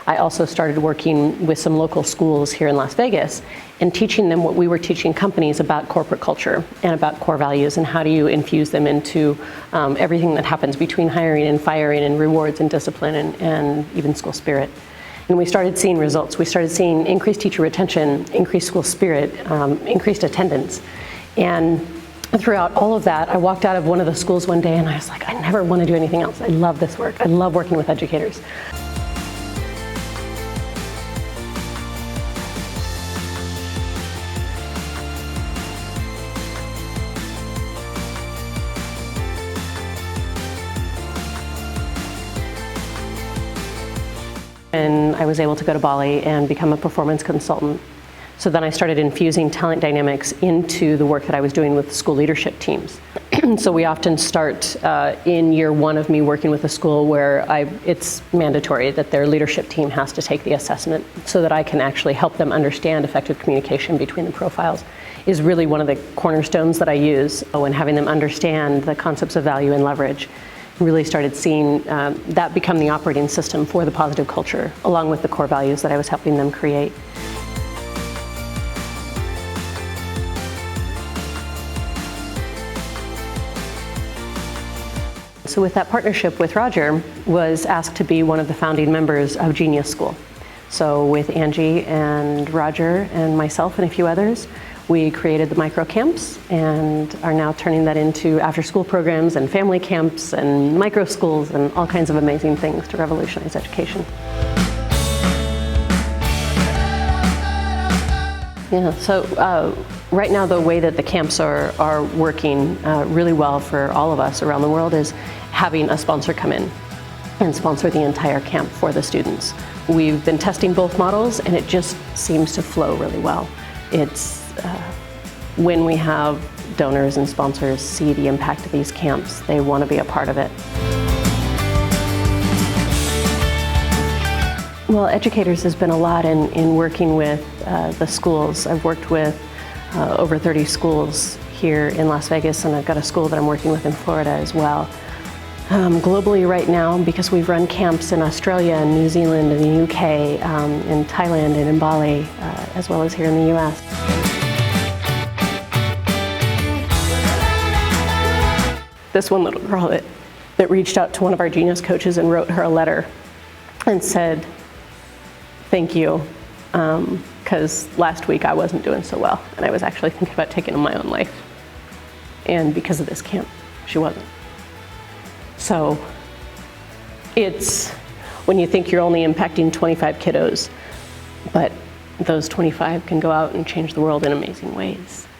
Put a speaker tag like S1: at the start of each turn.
S1: I also started working with some local schools here in Las Vegas and teaching them what we were teaching companies about corporate culture and about core values and how do you infuse them into everything that happens between hiring and firing and rewards and discipline and even school spirit. And we started seeing results. We started seeing increased teacher retention, increased school spirit, increased attendance. And throughout all of that, I walked out of one of the schools one day and I was like, I never want to do anything else. I love this work. I love working with educators. And I was able to go to Bali and become a performance consultant. So then I started infusing talent dynamics into the work that I was doing with school leadership teams. So we often start in year one of me working with a school where it's mandatory that their leadership team has to take the assessment so that I can actually help them understand effective communication between the profiles is really one of the cornerstones that I use when having them understand the concepts of value and leverage. Really started seeing that become the operating system for the positive culture, along with the core values that I was helping them create. So with that partnership with Roger, was asked to be one of the founding members of Genius School. So with Angie and Roger and myself and a few others, we created the micro camps and are now turning that into after school programs and family camps and micro schools and all kinds of amazing things to revolutionize education. Yeah, so right now the way that the camps are working really well for all of us around the world is having a sponsor come in and sponsor the entire camp for the students. We've been testing both models and it just seems to flow really well. It's when we have donors and sponsors see the impact of these camps, they want to be a part of it. Well, educators has been a lot in working with the schools. I've worked with over 30 schools here in Las Vegas, and I've got a school that I'm working with in Florida as well. Globally right now, because we've run camps in Australia and New Zealand and the UK, in Thailand and in Bali, as well as here in the US. This one little girl that reached out to one of our Genius coaches and wrote her a letter and said, thank you, because last week I wasn't doing so well and I was actually thinking about taking my own life. And because of this camp, she wasn't. So it's when you think you're only impacting 25 kiddos, but those 25 can go out and change the world in amazing ways.